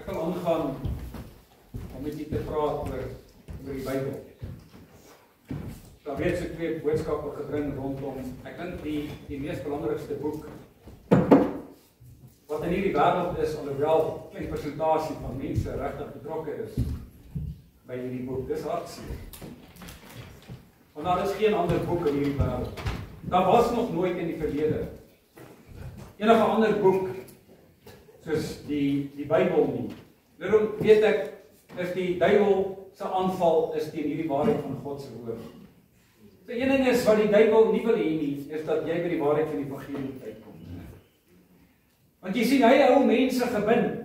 Ek wil aangaan om met julle te praat oor die Bybel. Daar weet so 2 boodskappe gebring rondom, ek dink die mees belangrikste boek wat in hierdie wêreld is, alhoewel 'n klein persentasie van mense regtig betrokke is by hierdie boek. Dis hartseer. Want daar is geen ander boek in hierdie wêreld. Daar was nog nooit in die verlede enige ander boek soos die Bybel nie. Daarom weet ek, is die duiwel se aanval is teen hierdie waarheid van God se woord. So een ding is wat die duiwel nie wil hê nie, is dat jy by die waarheid van die evangelie uitkom. Want jy sien, hy hou mense gebind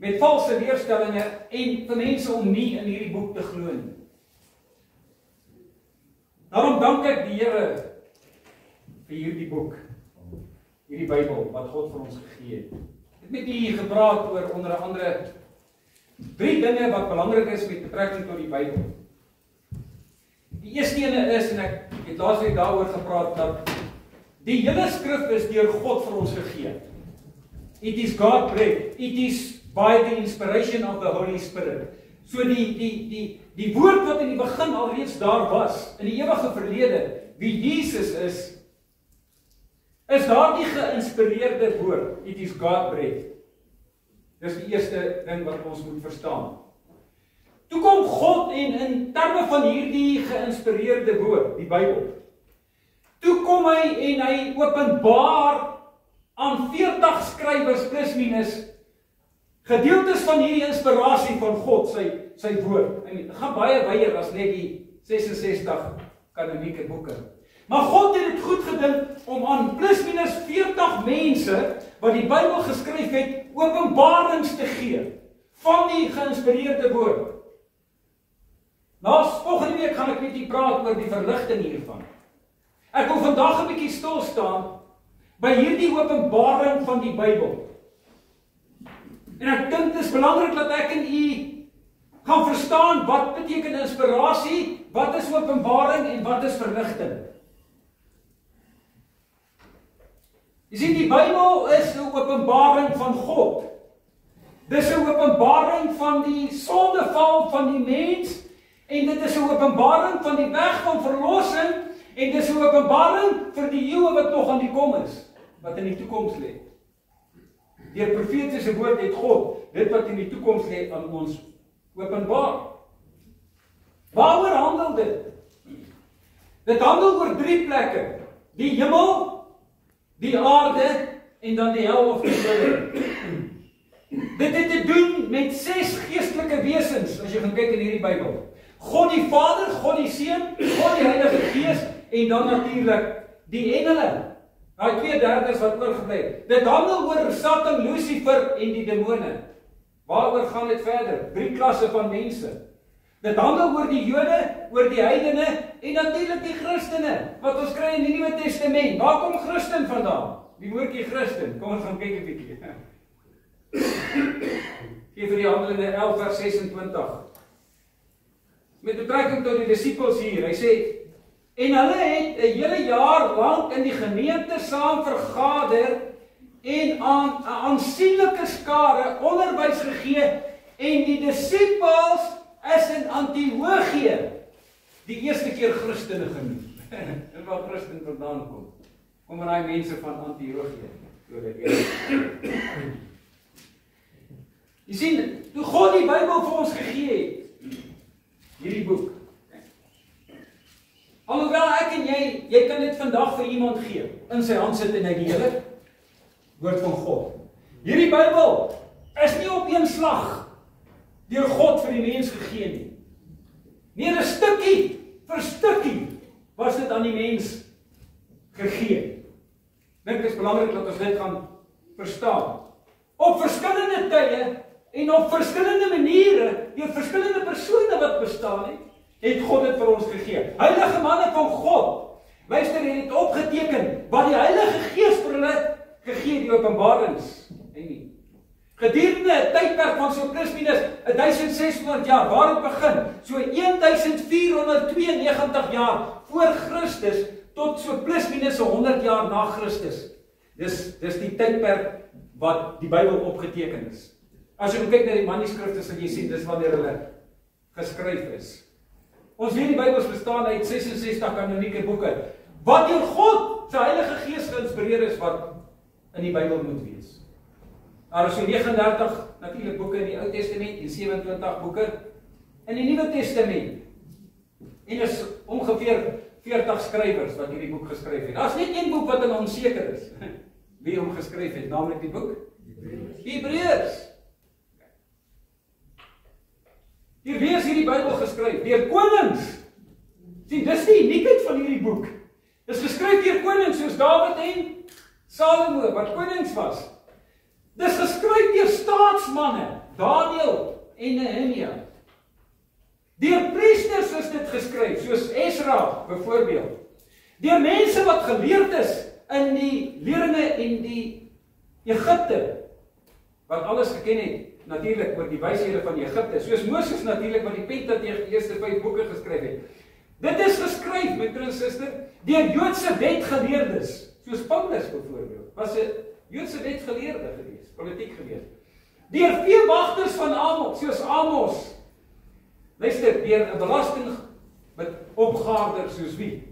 met valse leerstellinge en vir mense om nie in hierdie boek te glo nie. Daarom dank ek die Here vir hierdie boek, hierdie Bybel wat God vir ons gegee het. Ek het met u gepraat oor onder andere 3 dinge wat belangrik is met betrekking tot die Bybel. Die eerste ene is, en ek het laasweek daaroor gepraat, dat die hele skrif is deur God vir ons gegee. It is God breathed. It is by the inspiration of the Holy Spirit. So die woord wat in die begin alreeds daar was, in die ewige verlede, wie Jesus is daardie geïnspireerde woord. It is God breathed. Dis die eerste ding wat ons moet verstaan. Toe kom God en in terme van hierdie geïnspireerde woord, die Bybel, toe kom hy en hy openbaar aan 40 skrywers plus minus gedeeltes van hierdie inspirasie van God, sy woord. En dit gaan baie wyer as net die 66 kanonieke boeke. Maar God het dit goed gedink om aan plus minus 40 mense wat die Bybel geskryf het, openbarings te gee van die geïnspireerde woord. Volgende week gaan ek met julle praat oor die verligting hiervan. Ek wil vandag 'n bietjie stil staan by hierdie openbaring van die Bybel. En ek dink dit is belangrik dat ek en u gaan verstaan wat beteken inspirasie, wat is openbaring en wat is verligting. Jy sien, die Bybel is 'n openbaring van God. Dis 'n openbaring van die sondeval van die mens, en dit is 'n openbaring van die weg van verlossing, en dis 'n openbaring vir die eeue wat nog aan die kom is, wat in die toekoms lê. Deur profetiese woord het God dit wat in die toekoms lê aan ons openbaar. Waaroor handel dit? Dit handel oor 3 plekke: die hemel, die aarde en dan die hel of die dood. Dit het te doen met 6 geestelike wesens, as jy gaan kyk in hierdie Bybel. God die Vader, God die Seun, God die Heilige Gees, en dan natuurlik die engele. Daai 2/3 wat oorgebly het. Dit handel oor Satan, Lucifer en die demone. Waaroor gaan dit verder? 3 klasse van mense. Dit handel oor die Jode, oor die heidene en natuurlik die Christene, wat ons kry in die Nuwe Testament. Waar kom Christen vandaan? Die woordjie Christen. Kom ons gaan kyk 'n bietjie. Gee vir die Handelinge 11 vers 26. Met betrekking tot die disippels hier, hy sê, en hulle het 'n hele jaar lank in die gemeente saam vergader en aan 'n aansienlike skare onderwys gegee, en die disippels is in Antiochië die eerste keer Christene genoem. En waar Christen vandaan kom. Kom maar daai mense van Antiochië. Jy sien, toe God die Bybel vir ons gegee het, hierdie boek. Alhoewel ek en jy kan dit vandag vir iemand gee, in sy hand sit en hy die hele woord van God. Hierdie Bybel is nie op een slag deur God vir die mens gegee nie. Nee, 'n stukkie vir stukkie was dit aan die mens gegee. Dink dit is belangrik dat ons dit gaan verstaan. Op verskillende tye en op verskillende maniere, deur verskillende persone wat bestaan het God dit vir ons gegee. Heilige manne van God, luister, het dit opgeteken wat die Heilige Gees vir hulle gegee, die openbarings. Gedurende 'n tydperk van so plus minus 1600 jaar, waar het begin? So 1492 jaar voor Christus tot so plus minus 100 jaar na Christus. Dis die tydperk wat die Bybel opgeteken is. As jy kyk na die manuskrifte, sal jy sien dis wanneer hulle geskryf is. Ons weet die Bybel bestaan uit 66 kanonieke boeke, wat deur God se Heilige Gees geïnspireer is, wat in die Bybel moet wees. Daar is so 39 natuurlik boeke in die Ou Testament en 27 boeke in die Nuwe Testament. En is ongeveer 40 skrywers wat hierdie boek geskryf het. Daar's net een boek wat onseker is. Wie hom geskryf het, naamlik die boek Hebreërs. Hier lees hierdie Bybel geskryf deur konings. Sien, dis die uniekheid van hierdie boek. Dis geskryf deur konings soos Dawid en Salomo, wat konings was. Dis geskryf deur staatsmanne, Daniël en Nehemia. Deur priesters is dit geskryf, soos Esra byvoorbeeld. Deur mense wat geleerd is in die leringe en die Egipte, wat alles geken het, natuurlik oor die wyshede van Egipte, soos Moses natuurlik wat die Pentateeg, die eerste 5 boeke geskryf het. Dit is geskryf, my broer en suster, deur Joodse wetgeleerdes, soos Paulus byvoorbeeld, was 'n Joodse wetgeleerde gewees, politiek gewees. Deur veewagters van Amos, soos Amos. Luister, deur 'n belasting met opgaarder soos wie?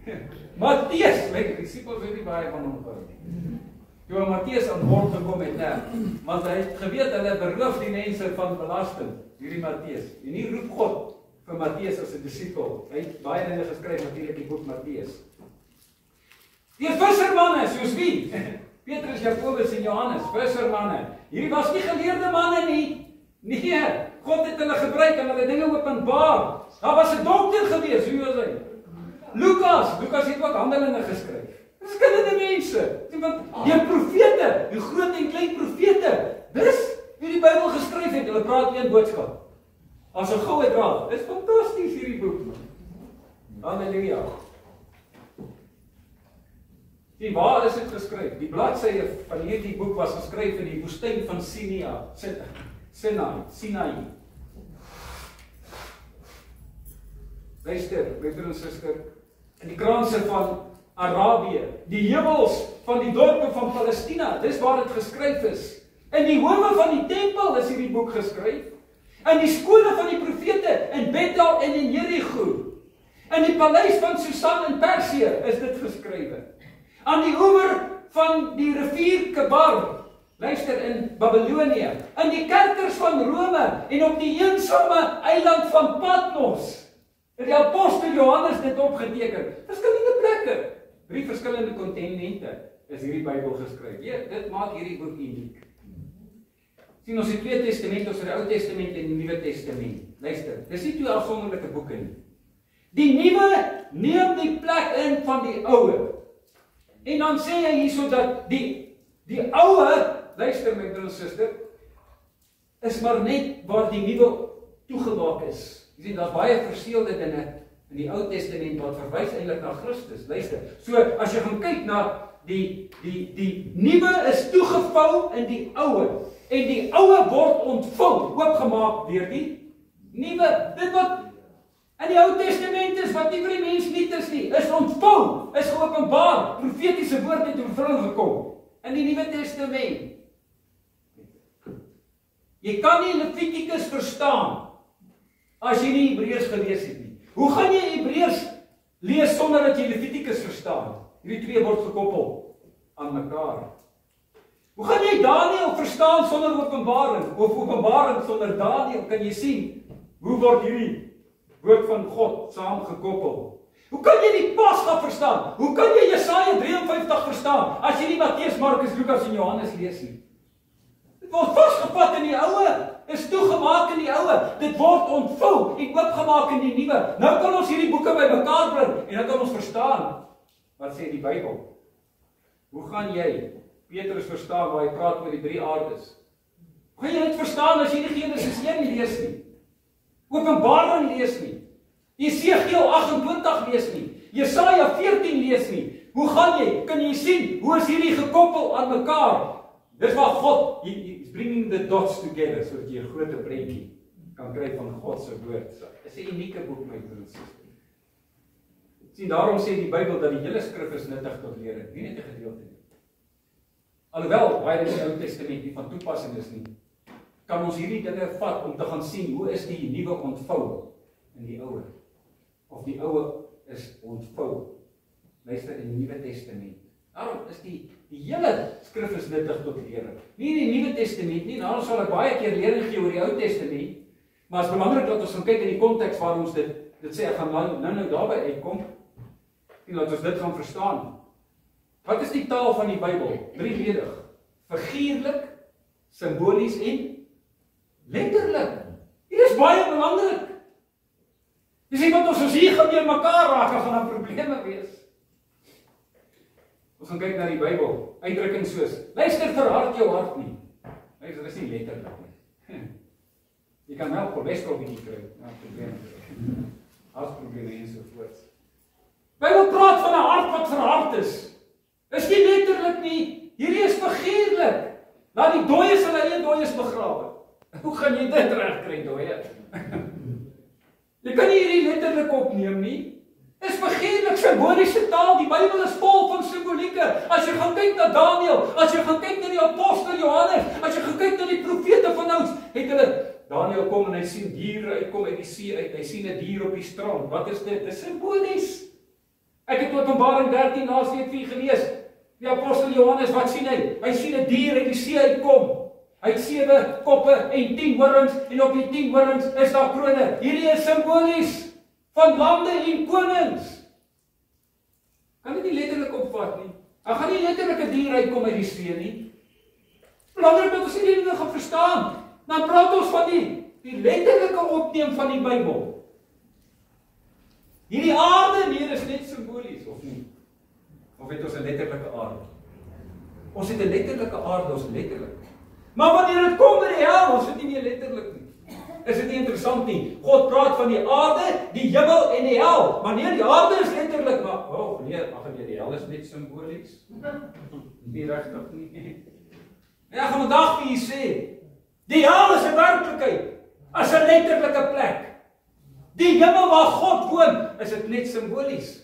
Matteus, my disippels het nie baie van hom gehoor nie. Toe Matteus aan boord gekom het, want hy het geweet hulle beroof die mense van belasting, hierdie Matteus. En hier roep God vir Matteus as 'n disipel. Hy het baie dinge geskryf natuurlik die boek Matteus. Deur vissermanne soos wie? Petrus, Jakobus en Johannes, vissermanne. Hierdie was nie geleerde manne nie. Nee, God het hulle gebruik en hulle dinge openbaar. Daar was 'n dokter gewees, wie was hy? Lukas het ook Handelinge geskryf. Verskillende mense, want die profete, die groot en klein profete, dis wie die Bybel geskryf het, hulle praat een boodskap. As 'n goue draad, dis fantasties hierdie boek. Halleluja. Die waar is dit geskryf? Die bladsye van hierdie boek was geskryf in die woestyn van Sinai. Luister, broer en suster, in die kranse van Arabië, die heuwels van die dorpe van Palestina, dis waar dit geskryf is. In die home van die tempel is hierdie boek geskryf. In die skole van die profete in Bethel en in Jericho. In die paleis van Susan in Persië is dit geskrywe. Aan die oewer van die rivier Kebar, luister, in Babylonië, in die kerkers van Rome en op die eensame eiland van Patmos, het die apostel Johannes dit opgeteken. Verskillende plekke, 3 verskillende kontinente is hierdie Bybel geskryf. Dit maak hierdie boek uniek. Sien, ons het 2 testamente, ons het die Ou Testament en die Nuwe Testament. Luister, dis nie 2 afsonderlike boeke nie. Die nuwe neem die plek in van die ouwe. En dan sê hy hierso dat die ouwe, luister my broer en suster, is maar net waar die nuwe toegemaak is. Jy sien, daar's baie verseelde dinge in die Ou Testament wat verwys eintlik na Christus. Luister, so as jy gaan kyk na die nuwe is toegevou in die ouwe en die ouwe word ontvou, oopgemaak deur die nuwe. Dit wat in die Ou Testament is wat nie vir die mens niet is nie, is ontvou, is geopenbaar, profetiese woord het in vervulling gekom in die Nuwe Testament. Jy kan nie Levitikus verstaan as jy nie Hebreërs gelees het nie. Hoe gaan jy Hebreërs lees sonder dat jy Levitikus verstaan? Hierdie 2 word gekoppel aan mekaar. Hoe gaan jy Daniël verstaan sonder Openbaring? Of Openbaring sonder Daniël? Kan jy sien, hoe word hierdie woord van God saamgekoppel? Hoe kan jy die Pasga verstaan? Hoe kan jy Jesaja 53 verstaan, as jy nie Matteus, Markus, Lukas en Johannes lees nie? Dit word vasgevat in die ouwe, is toegemaak in die ouwe, dit word ontvou en oopgemaak in die nuwe. Nou kan ons hierdie boeke by mekaar bring, en dan kan ons verstaan, wat sê die Bybel? Hoe gaan jy Petrus verstaan, waar hy praat oor die 3 aardes? Hoe gaan jy dit verstaan, as jy nie Genesis 1 lees nie? Openbaring lees nie, Esegiel 28 lees nie, Jesaja 14 lees nie. Hoe gaan jy? Kan jy sien, hoe is hierdie gekoppel aan mekaar? Dis waar God, he's bringing the dots together, sodat jy 'n groot prentjie kan kry van God se woord. Dis 'n unieke boek, my broer en suster. Sien, daarom sê die Bybel dat die hele skrif is nuttig tot lering, nie net 'n gedeelte nie. Alhoewel baie in die Ou Testament nie van toepassing is nie, kan ons hierdie dinge vat om te gaan sien hoe is die nuwe ontvou in die ouer. Of die ouer is ontvou. Luister in die Nuwe Testament. Daarom is die hele skrif is nuttig tot lering. Nie die Nuwe Testament nie, daarom sal ek baie keer lering gee oor die Ou Testament, maar het is belangrik dat ons gaan kyk in die konteks waar ons dit sê, ek gaan nou daarby uitkom, en dat ons dit gaan verstaan. Wat is die taal van die Bybel? Drieledig. Figuurlik, simbolies en letterlik. Hier is baie belangrik. Jy sê, want ons hier gaan weer mekaar raak, gaan daar probleme wees. Ons gaan kyk na die Bybel, uitdrukking soos, luister verhard jou hart nie. Luister, dit is nie letterlik nie. Jy kan wel cholesterol bietjie kry, probleme. Hartprobleme ensovoorts. Bybel praat van 'n hart wat verhard is. Is nie letterlik nie, hierdie is figuurlik. Laat die dooies hulle eie dooies begrawe. Hoe gaan jy dit regkry, dooie? Jy kan nie hierdie letterlik opneem nie. Dis figuurlik, simboliese taal. Die Bybel is vol van simbolieke. As jy gaan kyk na Daniël, as jy gaan kyk na die apostel Johannes, as jy gaan kyk na die profete van ouds, het hulle Daniël kom en hy sien diere uitkom uit die see uit. Hy sien 'n dier op die strand. Wat is dit? Dis simbolies. Ek het Openbaring 13 laasweek vir gelees. Die apostel Johannes, wat sien hy? Hy sien 'n dier uit die see uitkom. Hy het 7 koppe en 10 horings en op die 10 horings is daar krone. Hierdie is simbolies van lande en konings. Kan dit nie letterlik opvat nie. Daar gaan nie letterlik 'n dier uitkom uit die see nie. Belangrik dat ons hierdie dinge gaan verstaan. Dan praat ons van die letterlike opneem van die Bybel. Hierdie aarde, nee, is net simbolies, of nie? Of het ons 'n letterlike aarde? Ons het 'n letterlike aarde, ons letterlik. Maar wanneer dit kom by die hel, ons het nie meer letterlik nie. Is dit nie interessant nie? God praat van die aarde, die hemel en die hel. Maar nee, die aarde is letterlik, maar nee, die hel is net simbolies. Nie regtig nie. Ja, gaan vandag vir u sê, die hel is 'n werklikheid, as 'n letterlike plek. Die hemel waar God woon, is dit net simbolies.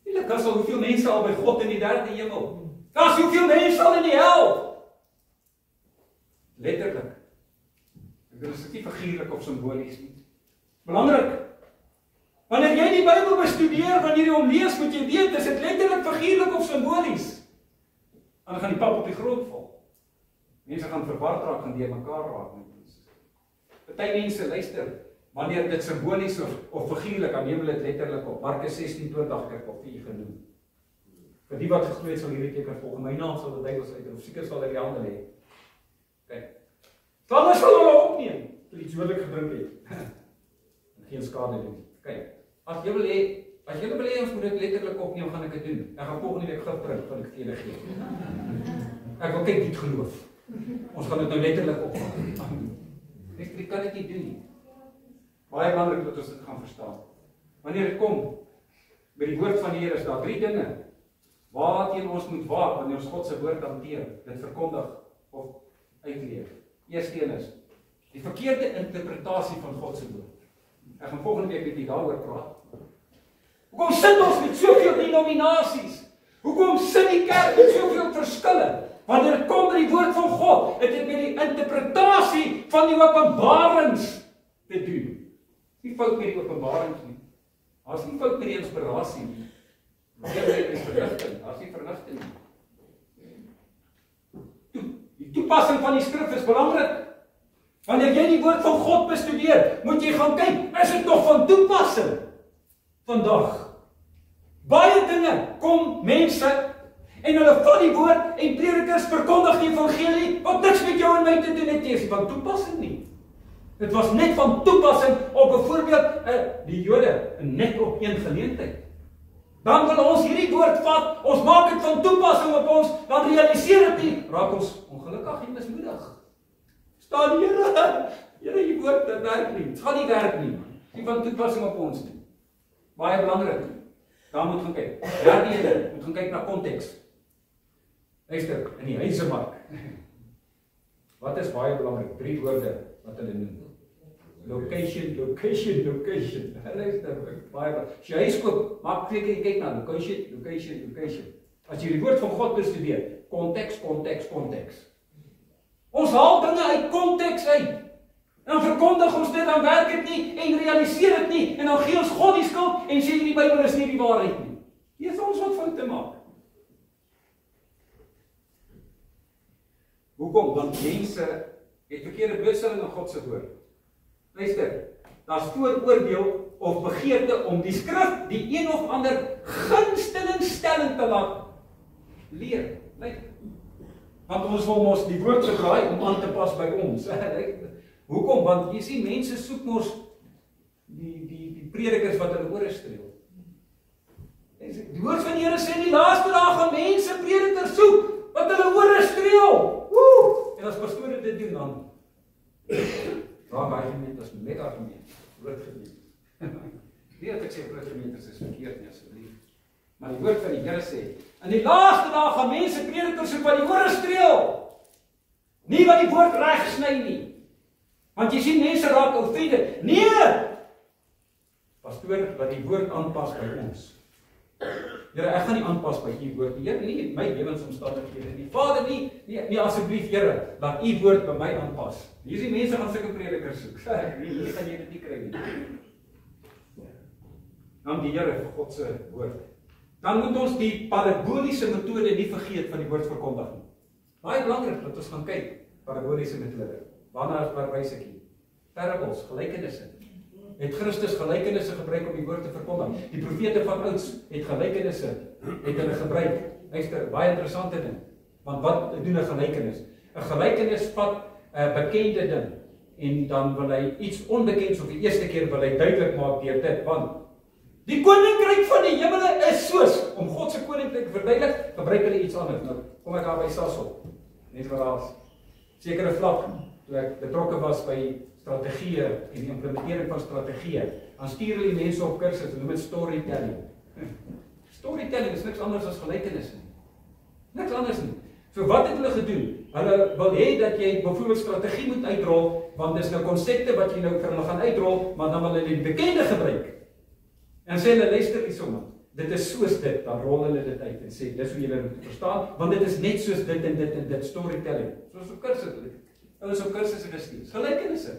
Daar is al hoeveel mense al by God in die 3de hemel. Daar is hoeveel mense al in die hel. Letterlik. Dit is nie figuurlik of simbolies nie. Belangrik. Wanneer jy die Bybel bestudeer, wanneer jy hom lees, moet jy weet, is dit letterlik, figuurlik of simbolies. Dan gaan die pap op die grond val. Mense gaan verward raak en deur mekaar raak. Party mense luister, wanneer dit simbolies of figuurlik, dan neem hulle dit letterlik op. Markus 16:20 ek op vir u genoem. Vir die wat geglo het sal hierdie teken volg. My naam sal die duiwels uit, of seker sal hulle die hande lê. Kyk. Dan sal hulle opneem, vir iets wat ek gedrink het. Geen skade doen. Kyk. As jy wil hê ons moet dit letterlik opneem, gaan ek dit doen. Ek gaan volgende week gou print van ek vir julle gee. Ek wil kyk dit geloof. Ons gaan dit nou letterlik opneem. Ek kan dit nie doen nie. Baie belangrik dat ons dit gaan verstaan. Wanneer dit kom by die woord van die Here, is daar 3 dinge waarteen ons moet waak wanneer ons God se woord hanteer, dit verkondig of uitleef. Eerste een is die verkeerde interpretasie van God se woord. Ek gaan volgende week met julle daaroor praat. Hoekom sit ons met soveel denominasies? Hoekom sit die kerk met soveel verskille? Wanneer dit kom by die woord van God, het dit met die interpretasie van die openbarings te doen. Nie fout met die openbarings nie. Daar's nie fout met die inspirasie nie. Dit is verligting, daar's nie verligting nie. Die toepassing van die skrif is belangrik. Wanneer jy die woord van God bestudeer, moet jy gaan kyk, is dit nog van toepassing vandag? Baie dinge kom mense en hulle vat die woord en predikers verkondig die evangelie wat niks met jou en my te doen het nie, van toepassing nie. Dit was net van toepassing op byvoorbeeld die Jode, net op een geleentheid. Dan wil ons hierdie woord vat, ons maak dit van toepassing op ons, dan realiseer dit nie, raak ons ongelukkig en mismoedig. Staan Here, die woord, dit werk nie, dit gaan nie werk nie, nie van toepassing op ons nie. Baie belangrik, daar moet gaan kyk. Derde, moet gaan kyk na konteks. Luister, in die huisemark. Wat is baie belangrik? 3 woorde wat hulle noem. Location. Luister, baie. As jy huis koop, maak kyk na location. As jy die woord van God bestudeer, konteks. Ons haal dinge uit konteks uit. En dan verkondig ons dit, dan werk dit nie en realiseer dit nie en dan gee ons God die skuld en sê die Bybel is nie die waarheid nie. Dis ons wat foute maak. Hoekom? Want mense het verkeerde blootstelling aan God se woord. Luister, daar's vooroordeel of begeerte om die skrif die een of ander gunstelingstelling te laat leer. Want ons wil mos die woord verdraai om aan te pas by ons. Hoekom? Want jy sien mense soek mos die predikers wat hulle ore streel. Die woord van die Here sê in die laaste dae gaan mense predikers soek wat hulle ore streel. En as pastore dit doen dan raak argument as met argument. Groot gebied. Nie dat ek sê groot gemeentes is verkeerd nie asseblief. Maar die woord van die Here sê, in die laaste dae gaan mense predikers soek wat die ore streel. Nie wat die woord reg sny nie. Want jy sien mense raak offended. Nee! Pastoor wat die woord aanpas by ons. Here, ek gaan nie aanpas by u woord nie. Here, nie my lewensomstandighede nie. Vader, nie asseblief, Here, laat u woord by my aanpas. Hier is die mense gaan sulke predikers soek. Hier gaan jy dit nie kry nie. Dan die Here vir God se woord. Dan moet ons die paraboliese metode nie vergeet van die woordverkondiging. Baie belangrik dat ons gaan kyk paraboliese metode. Waarna verwys ek hier? Parables, gelykenisse. Het Christus gelykenisse gebruik om die woord te verkondig. Die profete van ouds het gelykenisse het hulle gebruik. Luister, baie interessante ding. Want wat doen 'n gelykenis? 'n Gelykenis vat 'n bekende ding en dan wil hy iets onbekends of die eerste keer wil hy duidelik maak deur dit, want die koninkryk van die hemele is soos om God se koninkryk te verduidelik, gebruik hulle iets anders. Nou kom ek daar by Sasol. Net waar daar's sekere vlak toe ek betrokke was by strategieë en die implementering van strategieë, dan stuur hulle die mense op kursusse, hulle noem dit storytelling. Storytelling is niks anders as gelykenisse nie. Niks anders nie. So wat het hulle gedoen? Hulle wil hê dat jy byvoorbeeld strategie moet uitrol, want dis nou konsepte wat jy nou vir hulle gaan uitrol, maar dan wil hulle die bekende gebruik. En sê hulle, luister hier sommer, dit is soos dit, dan rol hulle dit uit en sê, dis hoe julle moet verstaan, want dit is net soos dit en dit en dit, storytelling. Soos op kursusse, hulle is op kursusse gestuur. Gelykenisse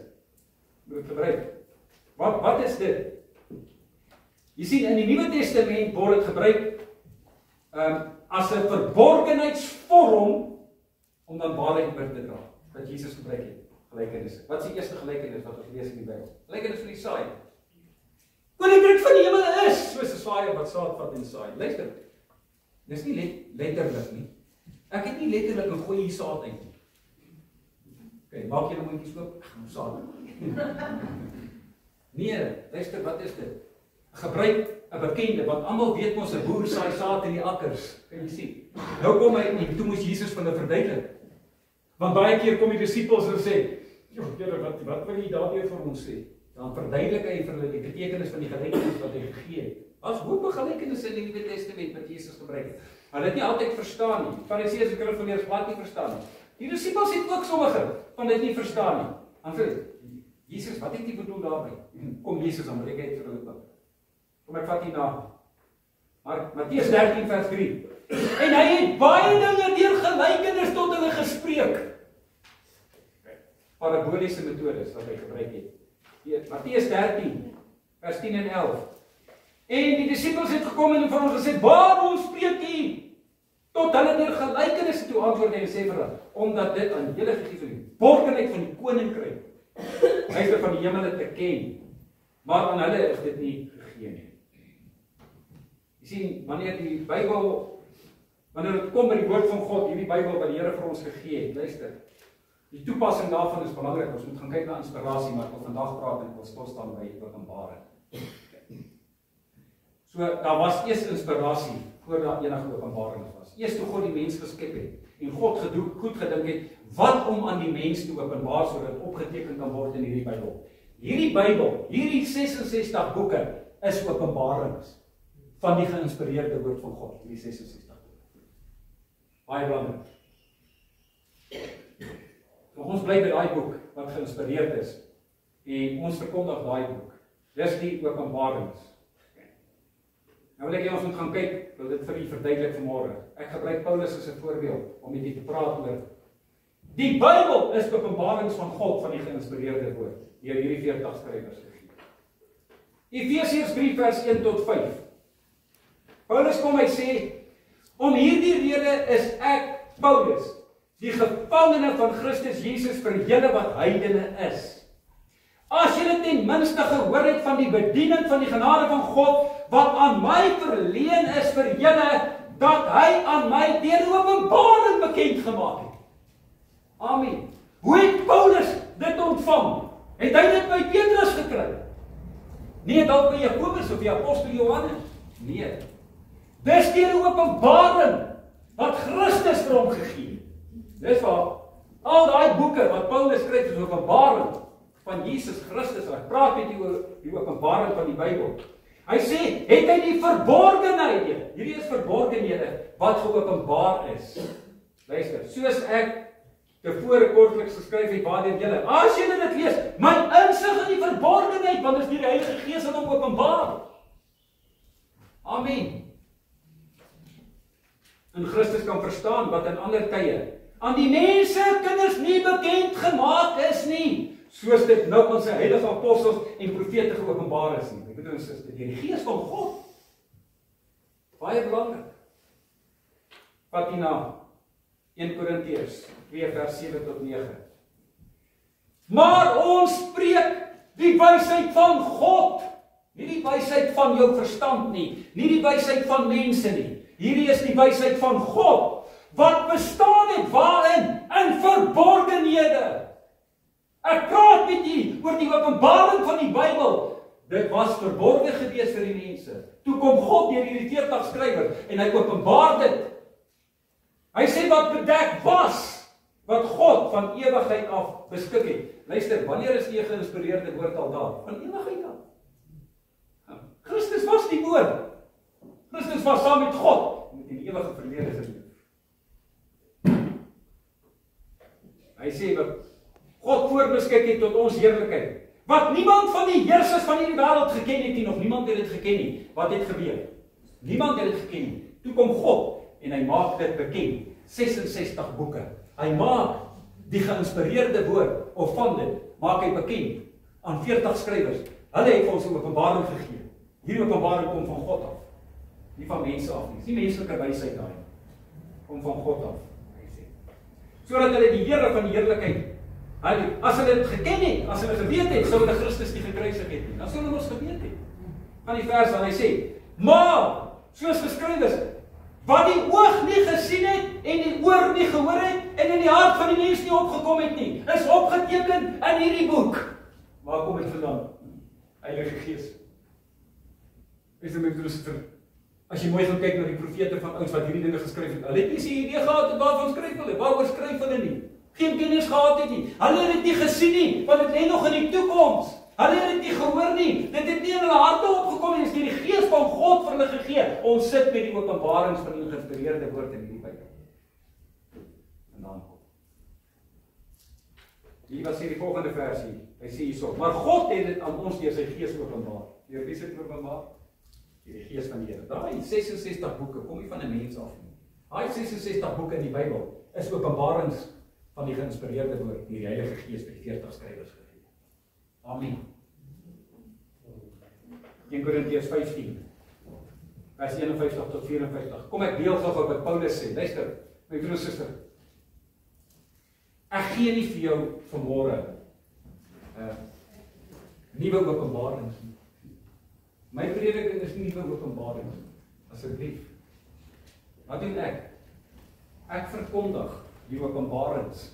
moet gebruik. Wat is dit? Jy sien, in die Nuwe Testament word dit gebruik as 'n verborgenheidsvorm om dan waarheid oor te dra. Wat Jesus gebruik het, gelykenisse. Wat is die eerste gelykenis wat ons lees in die Bybel? Gelykenis van die saai. Koninkryk van die hemel is soos 'n saaiër wat saad vat en saai. Luister, dis nie letterlik nie. Ek het nie letterlik 'n goeie saad uit nie. Okay, maak jy nou mondjies oop, saad. Nee, luister, wat is dit? Gebruik 'n bekende, want almal weet mos 'n boer saai saad in die akkers. Kan jy sien? Nou kom hy en toe moes Jesus vir hulle verduidelik. Want baie keer kom die disippels en sê, "Jo, Here, wat wil jy daardeur vir ons sê?" Dan verduidelik hy vir hulle die betekenis van die gelykenis wat hy gegee het. As hoop gelykenisse in die Nuwe Testament wat Jesus gebruik het. Hulle het nie altyd verstaan nie. Fariseërs en skrifgeleerdes het nie verstaan nie. Die disippels het ook sommige van dit nie verstaan nie. Dan sê Jesus, wat het jy bedoel daarmee? Kom Jesus aan, breek uit vir hulle. Kom ek vat hier na Matteus 13 vers 3. En hy het baie dinge deur gelykenis tot hulle gespreek. Paraboliese metodes wat hy gebruik het. Hier, Matteus 13 vers 10 en 11. En die disippels het gekom en vir hom gesê, "Waarom spreek u tot hulle deur gelykenisse?" Toe antwoord hy en sê vir hulle, "Omdat dit aan julle gegee is om die borgenheid van die koninkryk, Meester van die hemele te ken, maar aan hulle is dit nie gegee nie." Jy sien, wanneer dit kom by die woord van God, hierdie Bybel wat die Here vir ons gegee het, luister, die toepassing daarvan is belangrik. Ons moet gaan kyk na inspirasie, maar ek wil vandag praat en ek wil stil staan by Openbaring. So, daar was eers inspirasie voor daar enige openbaring was. Eers toe God die mens geskep het en God goed gedink het wat om aan die mens te openbaar sodat opgeteken kan word in hierdie Bybel. Hierdie Bybel, hierdie 66 boeke is openbarings van die geïnspireerde woord van God, hierdie 66 boeke. Baie belangrik. So, ons bly by daai boek wat geïnspireerd is en ons verkondig daai boek. Dis die openbarings. Nou wil ek ons moet gaan kyk, wil dit vir u verduidelik vanmôre. Ek gebruik Paulus as 'n voorbeeld om met u te praat oor Die Bybel is openbarings van God, van die geïnspireerde woord, deur hierdie 40 skrywers gegee. Efesiërs 3 vers 1 tot 5. Paulus kom, hy sê, om hierdie rede is ek, Paulus, die gevangene van Christus Jesus vir julle wat heidene is. As julle ten minste gehoor het van die bediening van die genade van God, wat aan my verleen is vir julle, dat hy aan my deur openbaring bekend gemaak het. Amen. Hoe het Paulus dit ontvang? Het hy dit by Petrus gekry? Nee, dalk by Jakobus of die apostel Johannes? Nee. Dis deur 'n openbaring wat Christus vir hom gegee het. Dis waar al daai boeke wat Paulus skryf is openbaring van Jesus Christus. Hy praat met oor die openbaring van die Bybel. Hy sê, het hy die verborgenhede, hierdie is verborgenhede wat geopenbaar is. Luister, soos ek tevore kortliks geskryf het, waardeur julle, as julle dit lees, my insig in die verborgenheid, want is die Heilige Gees wat hom openbaar. Amen. En Christus kan verstaan wat in ander tye aan die mense kinders nie bekend gemaak is nie, soos dit nou aan sy heilige apostels en profete geopenbaar is nie. Ek bedoel, is dit die Gees van God. Baie belangrik. Vat jy na 1 Korintiërs 2 vers 7 tot 9. Maar ons spreek die wysheid van God, nie die wysheid van jou verstand nie, nie die wysheid van mense nie. Hierdie is die wysheid van God, wat bestaan het waarin? In verborgenhede. Ek praat met u oor die openbaring van die Bybel. Dit was verborge gewees vir die mense. Toe kom God deur hierdie 40 skrywers en hy openbaar dit. Hy sê wat bedek was, wat God van ewigheid af beskik het. Luister, wanneer is die geïnspireerde woord al daar? Van ewigheid af. Christus was die woord. Christus was saam met God met die ewige verlede geleef. Hy sê wat God voorbeskik het tot ons heerlikheid, wat niemand van die heersers van hierdie wêreld geken het nie, nog niemand het dit geken nie. Wat het gebeur? Niemand het dit geken nie. Toe kom God en hy maak dit bekend. 66 boeke. Hy maak die geïnspireerde woord of van dit maak hy bekend aan 40 skrywers. Hulle het vir ons 'n openbaring gegee. Hierdie openbaring kom van God af. Nie van mense af nie. Dis nie menslike wysheid daai. Kom van God af. Hy sê. Sodat hulle die Here van die heerlikheid, as hulle dit geken het, as hulle geweet het, sou hulle Christus nie gekruisig het nie. Dan sou hulle ons geweet het. Van die vers dan hy sê, maar soos geskryf is, wat die oog nie gesien het en die oor nie gehoor het en in die hart van die mens nie opgekom het nie, is opgeteken in hierdie boek. Waar kom dit vandaan? Heilige Gees. Is dit met as jy mooi gaan kyk na die profete van ouds wat hierdie dinge geskryf het, hulle het nie sy idee gehad het waarvan skryf hulle, waaroor skryf hulle nie. Geen kennis gehad het nie. Hulle het dit nie gesien nie, want dit lê nog in die toekoms. Hulle het dit nie gehoor nie. Dit het nie in hulle harte opgekom nie. Dit is deur die Gees van God vir hulle gegee. Ons sit met die openbarings van die geïnspireerde woord in hierdie Bybel. En dan kom. Hier was hier die volgende versie. Hy sê hierso, maar God het dit aan ons deur sy Gees openbaar. Deur wie het openbaar? Deur die Gees van die Here. Daai 66 boeke kom nie van 'n mens af nie. Daai 66 boeke in die Bybel is openbarings van die geïnspireerde woord, die Heilige Gees by 40 skrywers gegee. Amen. 1 Korintiërs 15 vers 51 tot 54. Kom ek deel gou wat Paulus sê. Luister, my broer en suster. Ek gee nie vir jou vanmôre nuwe openbarings nie. My prediking is nie nuwe openbarings nie. Asseblief. Wat doen ek? Ek verkondig die openbarings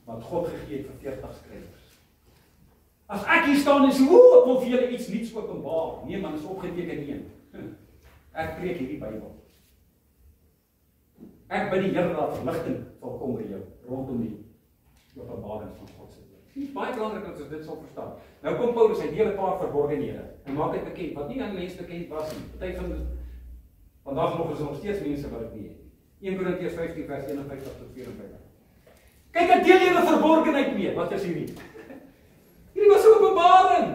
wat God gegee het vir 40 skrywers. As ek hier staan en sê, ek wil vir julle iets nuuts openbaar. Nee man, is opgeteken een. Ek preek hierdie Bybel. Ek bid die Here dat verligting sal kom by jou rondom die openbarings van God se woord. Dit is baie belangrik dat ons dit sal verstaan. Nou kom Paulus, hy deel 'n paar verborgenhede en maak dit bekend wat nie aan mense bekend was nie. Party van vandag nog is nog steeds mense wat dit nie het. 1 Korintiërs 15 vers 51 tot 54. Kyk, ek deel julle verborgenheid mee. Wat is hierdie? Hierdie was 'n openbaring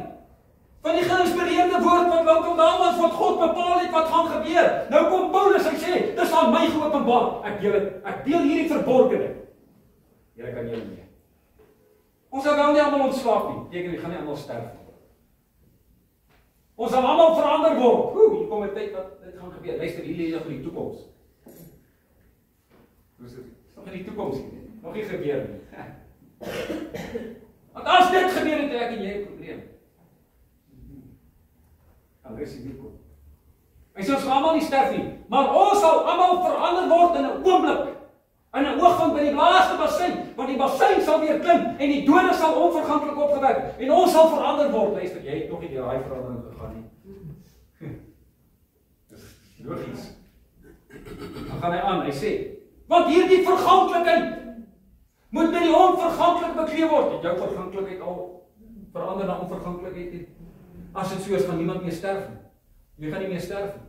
van die geïnspireerde woord wat welkom daar was wat God bepaal het wat gaan gebeur. Nou kom Paulus en sê, dis aan my geopenbaar. Ek deel hierdie verborgenheid. Here kan julle nie. Ons sal wel nie almal ontslaap nie. Beteken jy gaan nie almal sterf nie. Ons sal almal verander word. Hier kom 'n tyd wat dit gaan gebeur. Luister, hier lê nog in die toekoms. Dis nog in die toekoms nie. Nog nie gebeur nie. Want as dit gebeur het, ek en jy 'n probleem. Dan is dit kom. Ons sal almal nie sterf nie, maar ons sal almal verander word in 'n oomblik. In 'n oogwink by die laaste bassein, want die bassein sal weer klim en die dode sal onverganklik opgewek en ons sal verander word. Luister, jy het nog nie deur daai verandering gegaan nie. Dis logies. Dan gaan hy aan, hy sê, want hierdie verganklikheid moet met die onverganklik bekleed word. Het jou verganklikheid al verander na onverganklikheid nie? As dit so is, gaan niemand meer sterf nie. Jy gaan nie meer sterf nie.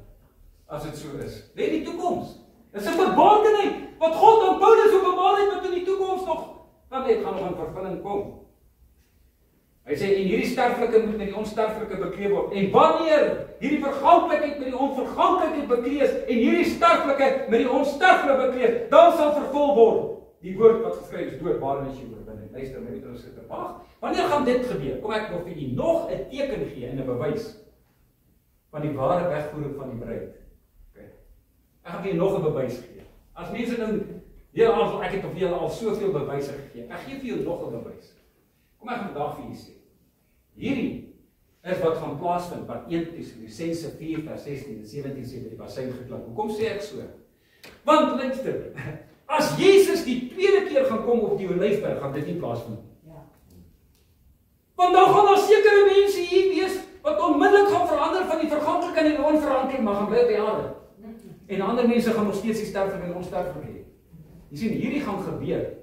As dit so is. Lê die toekoms. Dis 'n verborgenheid wat God aan Paulus openbaar het wat in die toekoms nog gaan nog in vervulling kom. Hy sê en hierdie sterflike moet met die onsterflike bekleed word. En wanneer hierdie verganklikheid met die onverganklikheid bekleed is en hierdie sterflike met die onsterflike bekleed, dan sal vervul word die woord wat geskryf is, dood, waarin is jy oorwinning. Luister, my ouers sit wag. Wanneer gaan dit gebeur? Kom ek wil vir julle nog 'n teken gee en 'n bewys van die ware wegvoering van die bruid. Okay. Ek gaan vir julle nog 'n bewys gee. As mense nou ek het op julle al soveel bewyse gegee. Ek gee vir julle nog 'n bewys. Kom ek gaan vandag vir julle sê. Hierdie is wat gaan plaasvind wat 1 Tessalonisense 4 vers 16 en 17 sê by die bassein geklink. Hoekom sê ek so? Want luister, as Jesus die tweede keer gaan kom op die Olyfberg, gaan dit nie plaasvind nie. Ja. Want dan gaan daar sekere mense hier wees wat onmiddellik gaan verander van die verganklikheid en die onveranderlik, maar gaan bly op die aarde. En ander mense gaan nog steeds die sterflik en onsterflik hê. Jy sien, hierdie gaan gebeur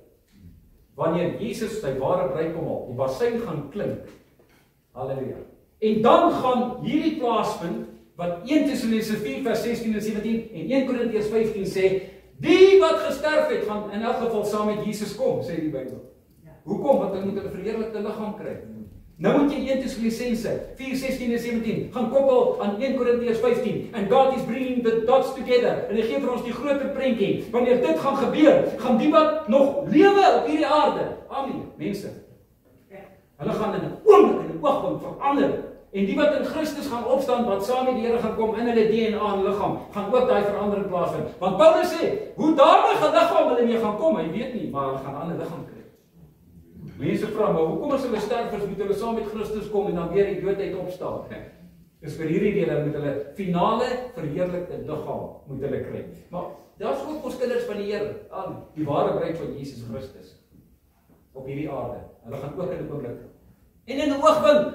wanneer Jesus sy ware bruid kom haal. Die bassein gaan klink. Halleluja. En dan gaan hierdie plaasvind wat 1 Tessalonisense 4 vers 16 en 17 en 1 Korintiërs 15 sê, die wat gesterf het gaan in elk geval saam met Jesus kom, sê die Bybel. Ja. Hoekom? Want hulle moet 'n verheerlikte liggaam kry. Nou moet jy 1 Tessalonisense 4, 16 en 17 gaan koppel aan 1 Korintiërs 15 and God is bringing the dots together en hy gee vir ons die groter prentjie. Wanneer dit gaan gebeur, gaan die wat nog lewe op hierdie aarde, amen, mense, hulle gaan in 'n oomblik, in 'n oogwink verander. En die wat in Christus gaan opstaan, wat saam met die Here gaan kom in hulle DNA en liggaam, gaan ook daai verandering plaasvind. Want Paulus sê, hoe daardie liggaam hulle mee gaan kom, hy weet nie, maar hulle gaan 'n ander liggaam kry. Mense vra, maar hoekom as hulle sterfers moet hulle saam met Christus kom en dan weer die dood uit opstaan? Dis vir hierdie rede moet hulle finale verheerlikte liggaam moet hulle kry. Maar daar's ook ons kinders van die Here, aan die ware bruid van Jesus Christus op hierdie aarde. Hulle gaan ook in 'n oomblik. En in 'n oogwink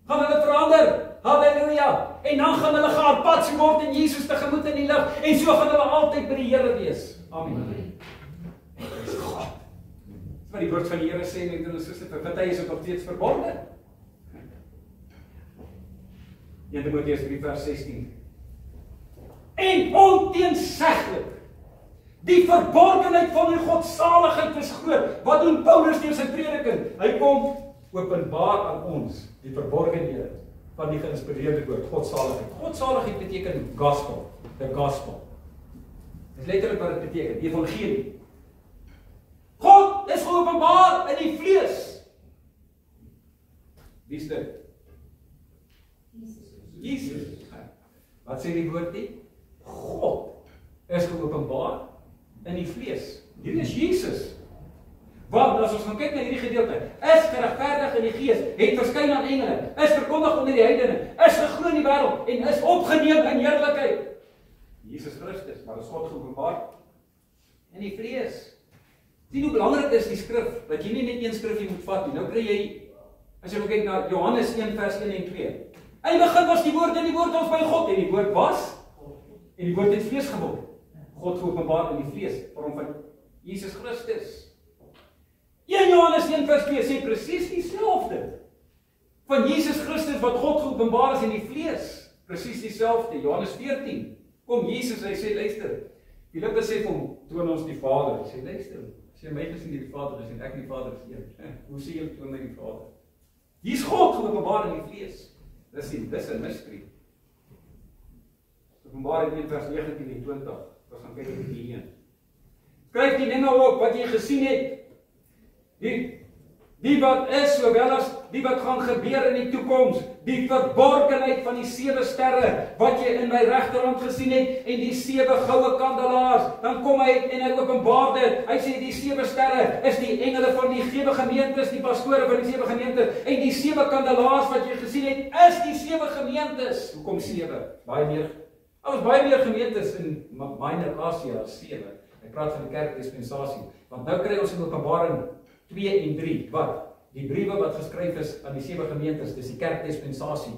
gaan hulle verander. Halleluja. En dan gaan hulle geaardpad word in Jesus tegemoet in die lig en so gaan hulle altyd by die Here wees. Amen. Dis God. Maar die woord van die Here sê net en suster, vir party is dit nog steeds verbonde. 1 Timoteus 3 vers 16. En onteenseglik die verborgenheid van die godsaligheid is groot. Wat doen Paulus deur sy prediking? Hy kom openbaar aan ons die verborgenhede van die geïnspireerde woord, godsaligheid. Godsaligheid beteken gospel, the gospel. Dis letterlik wat dit beteken, die evangelie. God is geopenbaar in die vlees. Wie is dit? Jesus. Wat sê die woord nie? God is geopenbaar in die vlees. Hier is Jesus. Want as ons gaan kyk na hierdie gedeelte, is geregverdig in die gees, het verskyn aan engele, is verkondig onder die heidene, is geglo in die wêreld en is opgeneem in heerlikheid. Jesus Christus, maar is God geopenbaar in die vlees. Sien hoe belangrik is die skrif, dat jy nie net een skrifgie moet vat nie. Nou kry jy, as jy kyk na Johannes 1 vers 1 en 2. In die begin was die woord en die woord was by God en die woord was en die woord het vlees geword. God geopenbaar in die vlees, vorm van Jesus Christus. 1 Johannes 1 vers 2 sê presies dieselfde van Jesus Christus wat God geopenbaar is in die vlees. Presies dieselfde. Johannes 14. Kom Jesus, hy sê luister. Filippus sê vir hom, toon ons die Vader. Hy sê luister, as jy my gesien die Vader is en ek die Vader is een. Hoe sê jy toon my die Vader? Hier's God geopenbaar in die vlees. Dis 'n mystery. Openbaring 1 vers 19 en 20. Ons gaan kyk in die 1. Skryf die dinge op wat jy gesien het Die wat is, sowel as die wat gaan gebeur in die toekoms, die verborgenheid van die 7 sterre, wat jy in my regterhand gesien het, en die 7 goue kandelaars, dan kom hy en hy openbaar dit. Hy sê die 7 sterre is die engele van die 7 gemeentes, die pastore van die 7 gemeentes, en die 7 kandelaars wat jy gesien het, is die 7 gemeentes. Hoekom 7? Baie meer gemeentes in Minor Asia as 7. Ek praat van die kerkdispensasie, want nou kry ons in Openbaring 2 en 3, wat? Die briewe wat geskryf is aan die 7 gemeentes, dis die kerkdispensasie.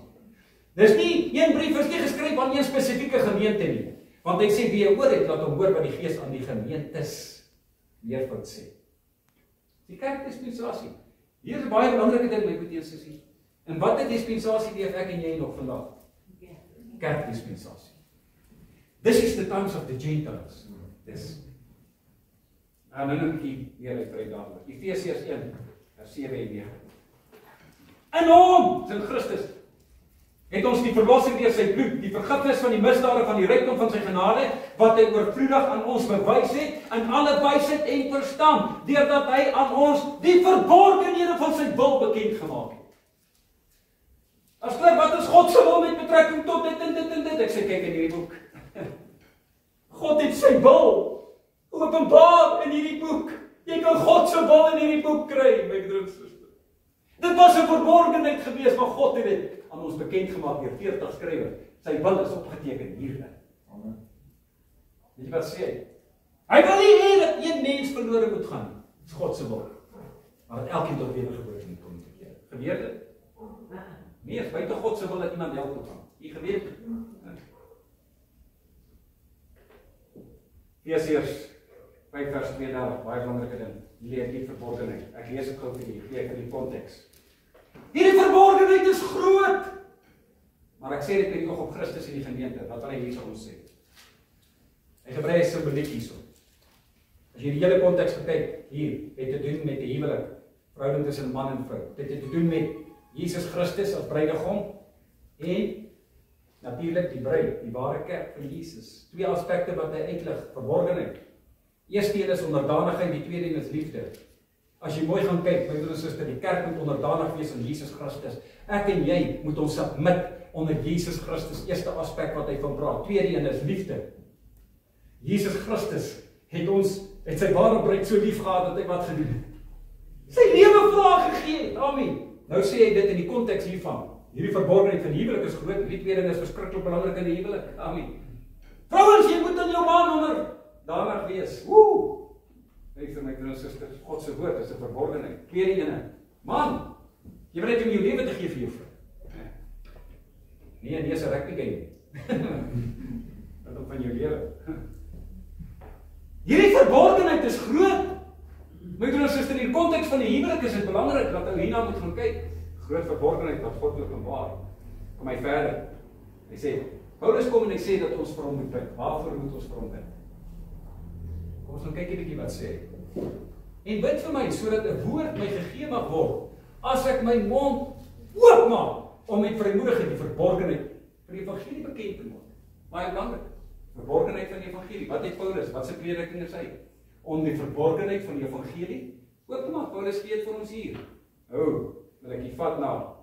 Dis nie, een brief is nie geskryf aan een spesifieke gemeente nie, want hy sê, wie jy oor het, laat hom hoor wat die Gees aan die gemeentes meervoud sê. Die kerkdispensasie. Hier is 'n baie belangrike ding, my broers en susters. En wat 'n dispensasie leef ek en jy nog vandag? Kerkdispensasie. This is the times of the Gentiles. Dis. Nou nou 'n bietjie meer uit dadelik. Efesiërs 1 vers 7 en 9. In hom, in Christus, het ons die verlossing deur sy bloed, die vergifnis van die misdade van die rykdom van sy genade, wat hy oorvloedig aan ons bewys het, in alle wysheid en verstand, deurdat hy aan ons die verborgenhede van sy wil bekend gemaak het. As klink, wat is God se wil met betrekking tot dit en dit en dit? Ek sê, kyk in hierdie boek. God het sy wil openbaar in hierdie boek. Jy kan God se wil in hierdie boek kry, my broers en susters. Dit was 'n verborgenheid gewees, maar God het dit aan ons bekend gemaak deur 40 skrywe. Sy wil is opgeteken hierin. Amen. Weet jy wat sê hy? Hy wil nie hê dat een mens verlore moet gaan nie. Dis God se wil. Maar dat elkeen tot wedergeboorte moet kom. Gebeur dit? Nee, buite God se wil dat iemand hel toe gaan. Jy geweet. Efesiërs 5 vers 32, baie belangrike ding. Leer die verborgenheid. Ek lees dit gou vir julle, gee vir die konteks. Hierdie verborgenheid is groot. Maar ek sê dit met die oog op Christus en die gemeente, wat wil hy hierso ons sê? Hy gebruik simboliek hierso. As jy die hele konteks kyk, hier, het te doen met die huwelik, verhouding tussen man en vrou. Dit het te doen met Jesus Christus as bruidegom en natuurlik die bruid, die ware kerk van Jesus. 2 aspekte wat hy uitlig, verborgenheid. Eerste een is onderdanigheid, die tweede een is liefde. As jy mooi gaan kyk, my broers en susters, die kerk moet onderdanig wees aan Jesus Christus. Ek en jy moet ons submit onder Jesus Christus, eerste aspek wat hy van praat. Tweede een is liefde. Jesus Christus het sy ware bruid so lief gehad dat hy wat gedoen het? Sy lewe vir haar gegee het. Amen. Nou sê hy dit in die konteks hiervan. Hierdie verborgenheid van huwelik is groot, die tweede is verskriklik belangrik in die huwelik. Amen. Vrouens, jy moet aan jou man onderdanig wees. Luister my broers en susters, God se woord is 'n verborgenheid. Tweede ene, man, jy wil net om jou lewe te gee vir jou vrou. Nee, is 'n rugby game. Wat op van jou lewe. Hierdie verborgenheid is groot. My broers en susters, in die konteks van die huwelik is dit belangrik dat ou hierna moet gaan kyk. Groot verborgenheid wat God openbaar. Kom hy verder. Hy sê, Paulus kom en hy sê dat ons vir hom moet bid. Waarvoor moet ons vir hom bid? Kom ons gaan kyk 'n bietjie wat sê hy. En bid vir my sodat 'n woord my gegee mag word as ek my mond oopmaak om met vrymoedigheid die verborgenheid van die evangelie bekend te maak. Baie belangrik. Verborgenheid van die evangelie. Wat het Paulus? Wat se prediking is hy? Om die verborgenheid van die evangelie oop te maak. Paulus gee dit vir ons hier. Wil ek die vat na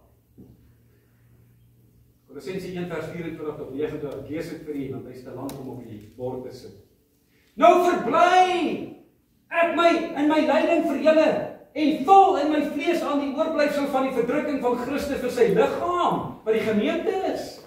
Kolossense 1 vers 24 tot 29, lees dit vir u, want hy is te lank om op die bord te sit. Nou verbly ek in my lyding vir julle en vul in my vlees aan die oorblyfsel van die verdrukking van Christus vir sy liggaam, wat die gemeente is,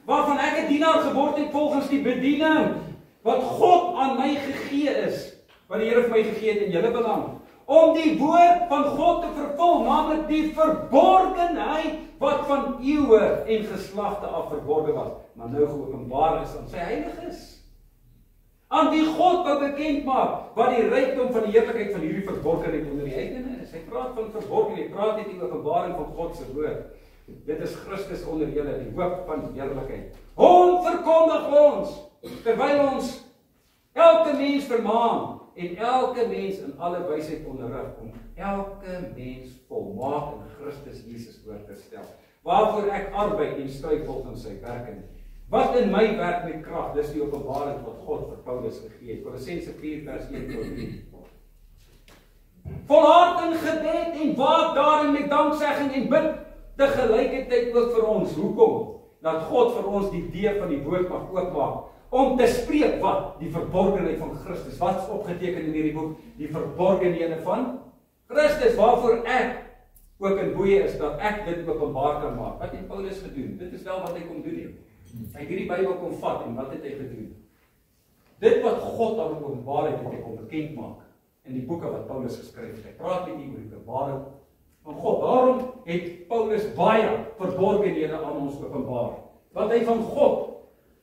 waarvan ek 'n dienaar geword het volgens die bediening wat God aan my gegee is, wat die Here vir my gegee het in julle belang, om die woord van God te vervul, naamlik die verborgenheid wat van eeue en geslagte af verborgen was, maar nou geopenbaar is aan sy heiliges. Aan wie God wou bekend maak, wat die rykdom van die heerlikheid van hierdie verborgenheid onder die heidene is. Hy praat van verborgenheid, hy praat net die openbaring van God se woord. Dit is Christus onder julle, die hoop van heerlikheid. Hom verkondig ons, terwyl ons elke mens vermaan, en elke mens in alle wysheid onderrig, om elke mens volmaak in Christus Jesus voor te stel. Waarvoor ek arbeid en stry volgens sy werking. Wat in my werk met krag, dis die openbaring wat God vir Paulus gegee het. Kolossense 4 vers 1 tot 3. Volhard in en waak daarin met danksegging en bid tegelijkertijd ook vir ons. Hoekom? Dat God vir ons die deur van die woord mag oopmaak, om te spreek wat? Die verborgenheid van Christus. Wat is opgeteken in hierdie boek? Die verborgenhede van Christus, waarvoor ek ook in boeie is, dat ek dit openbaar kan maak. Wat het Paulus gedoen? Dit is wel wat hy kom doen. Hy het hierdie Bybel kom vat, en wat het hy gedoen? Dit wat God aan openbaar het hy kom bekend maak, in die boeke wat Paulus geskryf het. Hy praat met die oor die openbaring van God. Daarom het Paulus baie verborgenhede aan ons openbaar, wat hy van God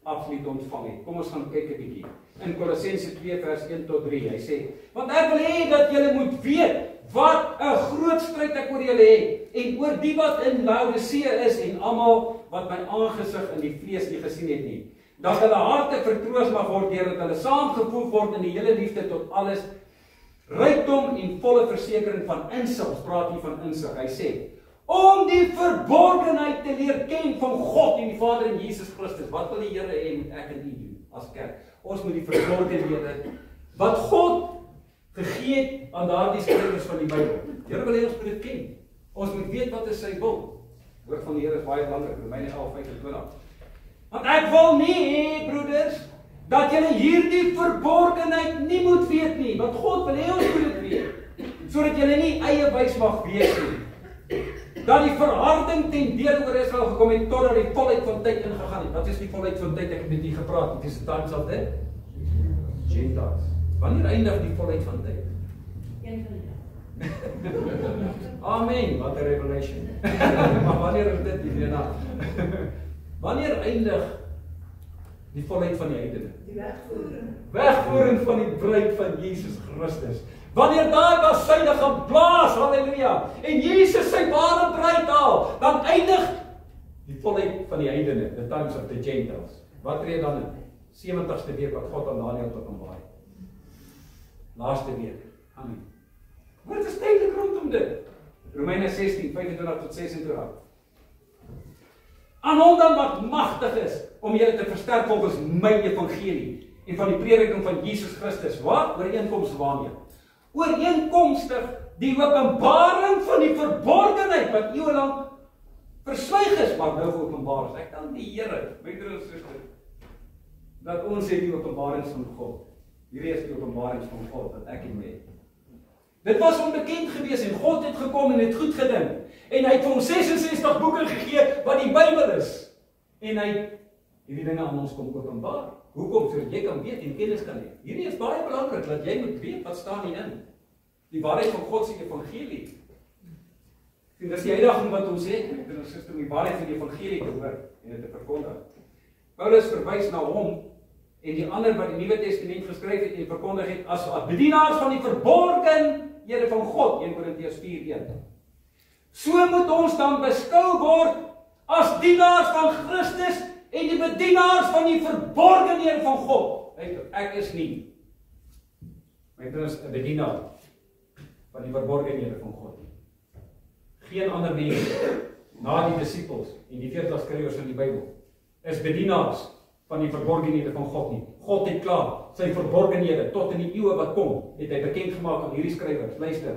absoluut ontvang het. Kom ons gaan kyk 'n bietjie. In Kolossense 2 vers 1 tot 3. Hy sê, want ek wil hê dat julle moet weet wat 'n groot stryd ek oor julle het, en oor die wat in Laodicea is, en almal wat my aangesig in die vlees nie gesien het nie, dat hulle harte vertroos mag word, deurdat hulle saamgevoeg word in die hele liefde tot alles, rykdom en volle versekering van insig. Ons praat hier van insig. Hy sê, om die verborgenheid te leer ken van God en die Vader en Jesus Christus. Wat wil die Here hê moet ek en u doen as kerk? Ons moet die verborgenhede wat God gegee het aan daardie skrywers van die Bybel. Die Here wil hê ons moet dit ken. Ons moet weet wat is sy wil. Woord van die Here is baie belangrik. Romeine 11:25. Want ek wil nie hê, broeders, dat julle hierdie verborgenheid nie moet weet nie. Want God wil hê ons moet dit weet, sodat julle nie eie wys mag wees nie. Dat die verharding ten dele oor Israel gekom het, totdat die volheid van tyd ingegaan het. Wat is die volheid van tyd? Ek het met u gepraat. Dit is the times of the Gentiles. Wanneer eindig die volheid van tyd? Een van die. Amen, wat 'n revelation. Maar wanneer is dit nie na? Wanneer eindig die volheid van die heidene? Die wegvoering. Wegvoering van die bruid van Jesus Christus. Wanneer daai kasyne geblaas, halleluja, en Jesus sy ware bruid haal, dan eindig die volheid van die heidene, the times of the Gentiles. Wat tree dan in? 70ste week wat God aan Daniël openbaar het. Laaste week. Amen. Wat is tydelik rondom dit? Romeine 16:25 tot 26. Aan hom dan wat magtig is om julle te versterk volgens my evangelie en van die prediking van Jesus Christus. Wat? Ooreenkomstig waarmee? Ooreenkomstig die openbaring van die verborgenheid wat eeue lank verswyg is, maar nou geopenbaar is. Ek dank die Here, my broers en susters, dat ons het die openbarings van God. Hierdie is die openbarings van God wat ek en jy. Dit was onbekend gewees en God het gekom en het goed gedink. En hy het vir ons 66 boeke gegee wat die Bybel is. En hy het hierdie dinge aan ons kom openbaar. Hoekom? Sodat jy kan weet en kennis kan hê. Hierdie is baie belangrik dat jy moet weet wat staan hierin. Die waarheid van God se evangelie. En dis die uitdaging wat ons het, en ons is om die waarheid van die evangelie te hoor en dit te verkondig. Paulus verwys na hom en die ander wat die Nuwe Testament geskryf het en verkondig het as bedienaars van die verborgenhede van God, 1 Korintiërs 4:1. So moet ons dan beskou word as dienaars van Christus en die bedienaars van die verborgenhede van God. Ek is nie. Ek is 'n bedienaar van die verborgenhede van God. Geen ander mense na die disippels en die 40 skrywers van die Bybel is bedienaars van die verborgenhede van God nie. God het klaar sy verborgenhede tot in die eeue wat kom, het hy bekend gemaak aan hierdie skrywers. Luister.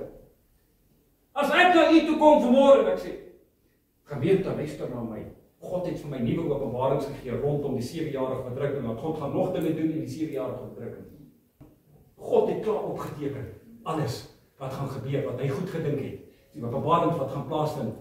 As ek na u toe kom vanmôre en ek sê, gemeente, luister na my. God het vir my nuwe openbarings gegee rondom die 7-jarige verdrukking, dat God gaan nog dinge doen in die 7-jarige verdrukking. God het klaar opgeteken alles wat gaan gebeur, wat hy goed gedink het. Die openbarings wat gaan plaasvind.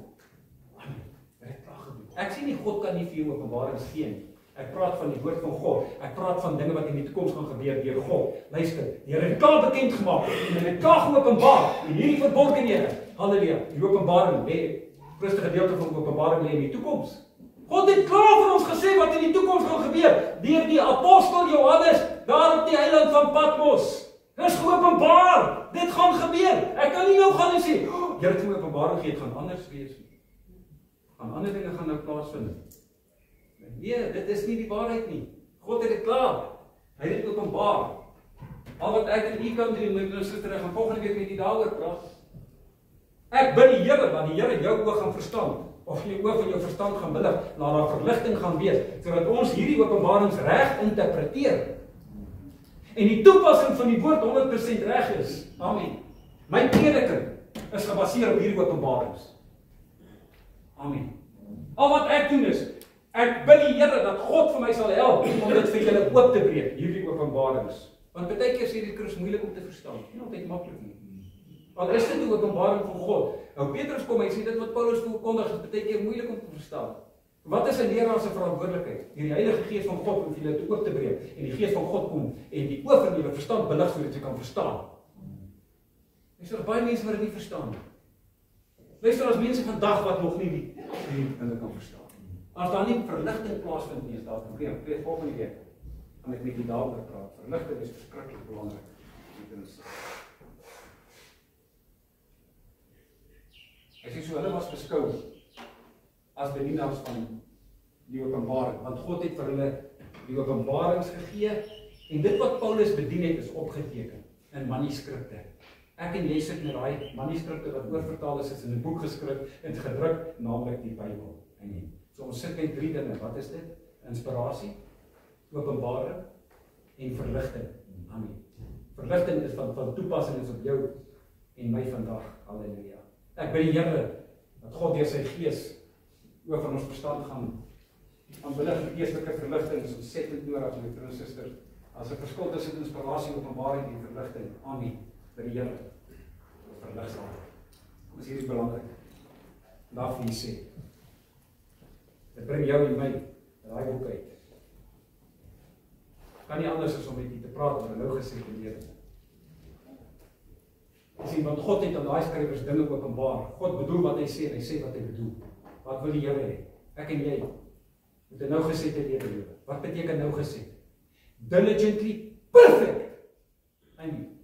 Amen. Hy het klaar gedoen. Ek sê nie God kan nie vir jou openbarings gee nie. Ek praat van die woord van God. Ek praat van dinge wat in die toekoms gaan gebeur deur God. Luister, die Here het klaar bekend gemaak en hy het klaar geopenbaar en hierdie verborgenhede. Halleluja. Die openbaring lê, eerste gedeelte van Openbaring lê in die toekoms. God het klaar vir ons gesê wat in die toekoms gaan gebeur deur die apostel Johannes daar op die eiland van Patmos. Dis geopenbaar. Dit gaan gebeur. Ek kan nie nou gaan en sê, "Oh, Here het my openbaring gegee, dit gaan anders wees nie." Aan ander dinge gaan nou plaasvind. Nee, dit is nie die waarheid nie. God het dit klaar. Hy het dit openbaar. Al wat ek en u kan doen, my broers en susters, ek gaan volgende week met u daaroor praat. Ek bid die Here dat die Here jou oë gaan verstaan, of jou oë van jou verstand gaan billig, laat daar verligting gaan wees, sodat ons hierdie openbarings reg interpreteer. En die toepassing van die woord 100% reg is. Amen. My prediking is gebaseer op hierdie openbarings. Amen. Al wat ek doen is, ek bid die Here dat God vir my sal help om dit vir julle oop te breek, hierdie openbarings. Want baie keer sê die Christus moeilik om te verstaan. Nie altyd maklik nie. Al is dit 'n openbaring van God. Nou Petrus kom en sê dit wat Paulus verkondig is baie keer moeilik om te verstaan. Wat is 'n leraar se verantwoordelikheid? Die Heilige Gees van God om vir julle te oop te breek en die Gees van God kom en die oë van julle verstand belig sodat jy kan verstaan. Dis er baie mense wat dit nie verstaan nie. Luister, as mense vandag wat nog nie hulle kan verstaan. As daar nie verligting plaasvind nie, is daar 'n probleem. Ek weet volgende week gaan ek met die daaroor praat. Verligting is verskriklik belangrik. Ek sê so, hulle was beskou as bedienaars van die openbaring, want God het vir hulle die openbarings gegee en dit wat Paulus bedien het is opgeteken in manuskripte. Ek en jy sit met daai manuskripte wat oorvertaal is in 'n boek geskryf en gedruk, naamlik die Bybel. Amen. So ons sit met 3 dinge. Wat is dit? Inspirasie, openbaring en verligting. Amen. Verligting is van toepassing is op jou en my vandag. Halleluja. Ek bid die Here dat God deur sy Gees oor van ons verstand gaan aanbelig die geestelike verligting is ontsettend nodig, my broers en susters. As 'n verskil tussen inspirasie, openbaring en verligting. Amen. By die Here verlig sal. Dit is hierdie belangrik. Daarvoor hy sê. Dit bring jou en my daai boek uit. Kan nie anders as om met u te praat oor 'n nou gesê lewe. Sien, want God het aan daai skrywers dinge openbaar. God bedoel wat hy sê en hy sê wat hy bedoel. Wat wil die Here hê? Ek en jy moet 'n nou gesette lewe lewe. Wat beteken nou geset? Diligently perfect. Amen.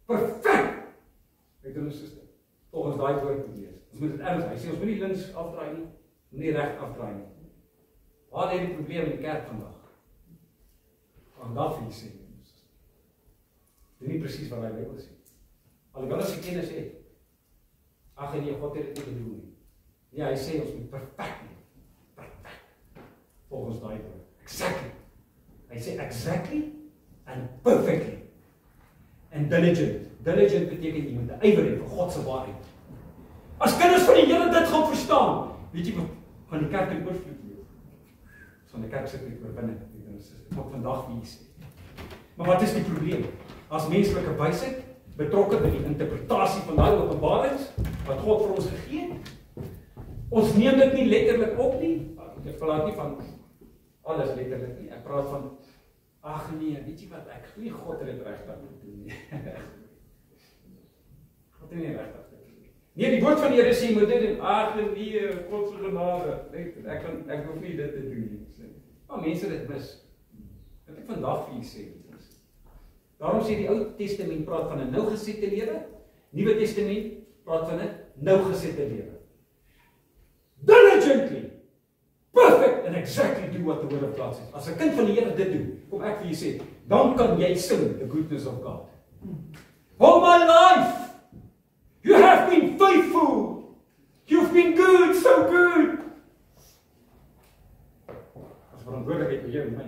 Perfect. Ek doen sister. Volgens daai woord moet wees. Ons moet dit erns. Hy sê ons moet nie links afdraai nie, nie reg afdraai nie. Waar lê die probleem in die kerk vandag? Vandag vir sê. Dit is nie presies wat hy Bybel sê. Alhoewel as jy kennis het. Ag nee, God het dit nie bedoel nie. Ja, hy sê ons moet perfek wees. Perfek. Volgens daai woord. Exactly. Hy sê exactly and perfectly. And diligent. Diligent beteken jy moet ywer hê vir God se waarheid. As kinders van die Here dit gaan verstaan, weet jy wat gaan die kerk in oorvloed wees. Van die kerk sit ek oor binne, tot vandag wie sê. Maar wat is die probleem? As menslike wysheid betrokke by die interpretasie van daai openbarings wat God vir ons gegee het, ons neem dit nie letterlik op nie. Ek praat nie van alles letterlik nie. Ek praat van ag nee, weet jy wat, ek glo nie God het dit regtig gedoen nie. God het nie regtig gedoen nie. Nee, die woord van die Here sê moet dit doen. Ag nee, God se genade. Ek hoef nie dit te doen nie. Maar mense dit mis. Wat ek vandag vir julle sê. Daarom sê die Ou Testament praat van 'n nou gesette lewe. Nuwe Testament praat van 'n nou gesette lewe. Diligently, perfect and exactly do what the word of God says. As 'n kind van die Here dit doen, kom ek vir julle sê, dan kan jy sing the goodness of God. All my life, you have been faithful. You've been good, so good. As verantwoordelikheid vir jou en my.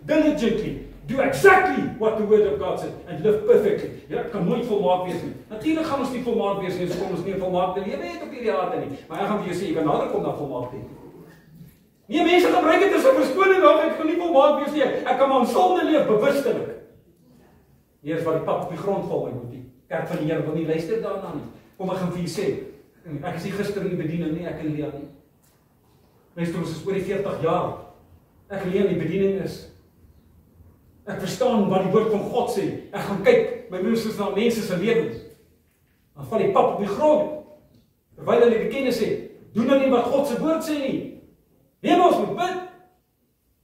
Diligently do exactly what the word of God says and live perfectly. Ja, kan nooit volmaak wees nie. Natuurlik gaan ons nie volmaak wees nie, as kom ons nie 'n volmaakte lewe het op hierdie aarde nie. Maar ek gaan vir jou sê, jy kan nader kom na volmaaktheid. Nee, mense gebruik dit as 'n verskoning, want ek kan nie volmaak wees nie. Ek kan maar in sonde leef bewustelik. Hier is wat die pap op die grond val, my boetie. Kerk van die Here wil nie luister daarna nie. Kom ek gaan vir julle sê, ek is nie gister in die bediening nie, ek en Leon nie. Luister, ons is oor die 40 jaar. Ek leer die bediening is. Ek verstaan wat die woord van God sê. Ek gaan kyk, my broers, na mense se lewens. Dan val die pap op die grond. Terwyl hulle die kennis het, doen hulle nie wat God se woord sê nie. Nee, ons moet bid.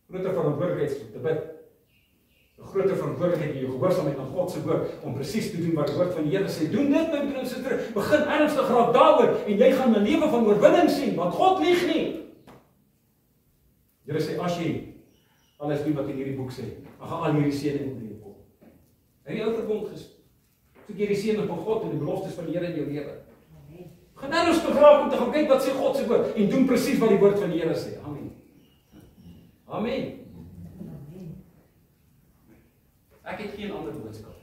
Groter verantwoordelikheid om te bid. 'n Groter verantwoordelikheid in jou gehoorsaamheid aan God se woord om presies te doen wat die woord van die Here sê. Doen dit, my broers en susters. Begin ernstig raak daaroor en jy gaan 'n lewe van oorwinning sien, want God lieg nie. Here sê as jy alles doen wat in hierdie boek sê, dan gaan al hierdie seëning op jou kom. En die ou verbond soek jy die seëning van God en die beloftes van die Here in jou lewe. Gaan ernstig raak om te gaan kyk wat sê God se woord en doen presies wat die woord van die Here sê. Amen. Amen. Ek het geen ander boodskap.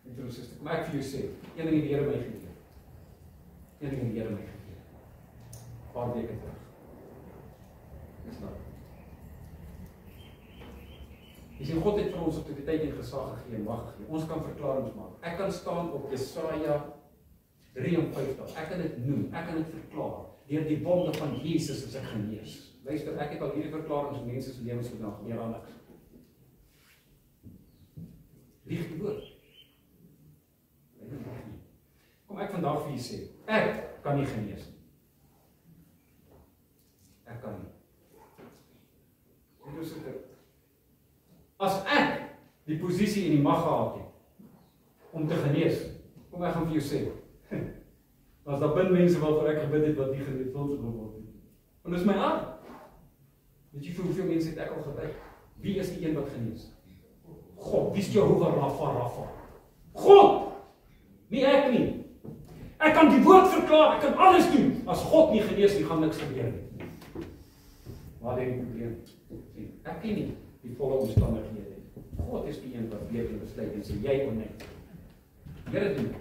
Ek broer en suster, kom ek vir jou sê, een ding die Here my gegee. Een ding die Here my gegee. 'n Paar weke terug. Dis nou. Jy sien, God het vir ons autoriteit en gesag gegee en mag gegee. Ons kan verklaringe maak. Ek kan staan op Jesaja 53. Ek kan dit noem, ek kan dit verklaar. Deur die wonde van Jesus is ek genees. Luister, ek het al hierdie verklaringe in mense se lewens gedaan, meer aan niks. Lieg die woord. Kom ek vandag vir julle sê, ek kan nie genees nie. Ek kan nie. As ek die posisie en die mag gehad het om te genees, kom ek gaan vir jou sê, as daar bin mense waarvoor ek gebid het wat nie genees wil word nie. En dis my hart. Weet jy vir hoeveel mense het ek al gebid? Wie is die een wat genees? God, wie is Jehovah Rapha? God! Nie ek nie. Ek kan die woord verklaar, ek kan alles doen. As God nie genees nie, gaan niks gebeur nie. Waar lê die probleem? Ek ken nie die volle omstandighede. God is die een wat weet en besluit en sê jy of nie. Here doen.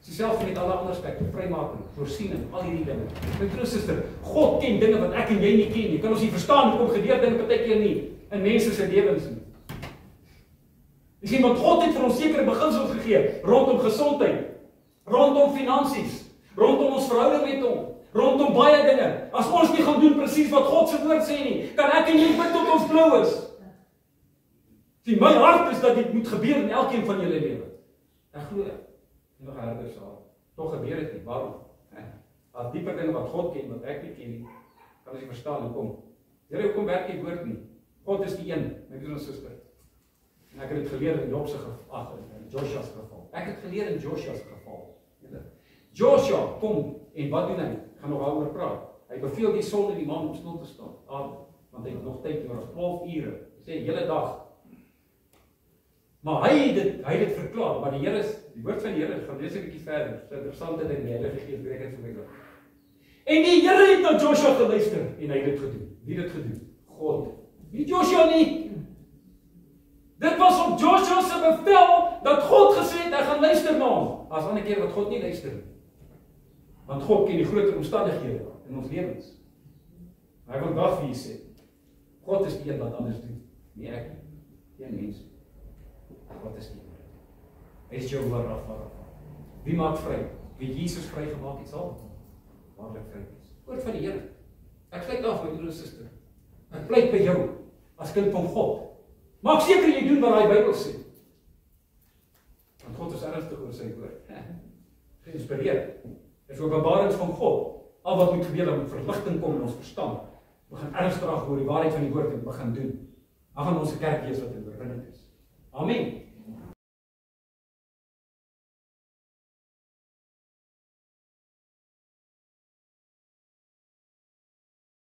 Selfs met alle ander aspekte, vrymaking, voorsiening, al hierdie dinge. My broer en suster, God ken dinge wat ek en jy nie ken nie. Kan ons nie verstaan hoekom gebeur dinge partykeer nie in mense se lewens nie. Jy sien, want God het vir ons sekere beginsels gegee rondom gesondheid, rondom finansies, rondom ons verhouding met hom, rondom baie dinge. As ons nie gaan doen presies wat God se woord sê nie, kan ek en jy bid tot ons blou is. Sien, my hart is dat dit moet gebeur in elkeen van julle lewe. Ek glo nog harder sal. Tog gebeur dit nie. Waarom? As dieper dinge wat God ken, wat ek nie ken nie, kan ons nie verstaan hoekom. Here, hoekom werk die woord nie? God is die een, my broer en suster. En ek het dit geleer in Job se geval, in Joshua se geval. Ek het geleer in Joshua se geval. Joshua kom en wat doen hy? Ek gaan nog daaroor praat. Hy beveel die son en die maan om stil te staan. Want hy het nog tyd nodig, 12 ure. Hy sê hele dag. Maar hy het dit verklaar, maar die Here is die woord van die Here, gaan lees 'n bietjie verder. Dis 'n interessante ding, die Heilige Gees breek dit vir my oop. En die Here het na Joshua geluister en hy het dit gedoen. Wie het dit gedoen? God. Nie Joshua nie. Dit was op Joshua se bevel dat God gesê het hy gaan luister na hom. As ander keer wat God nie luister nie. Want God ken die groter omstandighede in ons lewens. Hy wil vandag vir julle sê, God is die een wat alles doen, nie ek nie. Geen mens. God is die een. Hy is Jehovah Rapha. Wie maak vry? Wie Jesus vrygemaak het sal waarlik vry wees. Woord van die Here. Ek sluit af my broer en suster. Ek pleit by jou as kind van God. Maak seker jy doen wat daai Bybel sê. Want God is ernstig oor sy woord. Geïnspireer. Dis openbarings van God. Al wat moet gebeur, dan moet verligting kom in ons verstand. We gaan ernstig oor die waarheid van die woord en begin doen. Dan gaan ons 'n kerk wees wat in oorwinning is. Amen.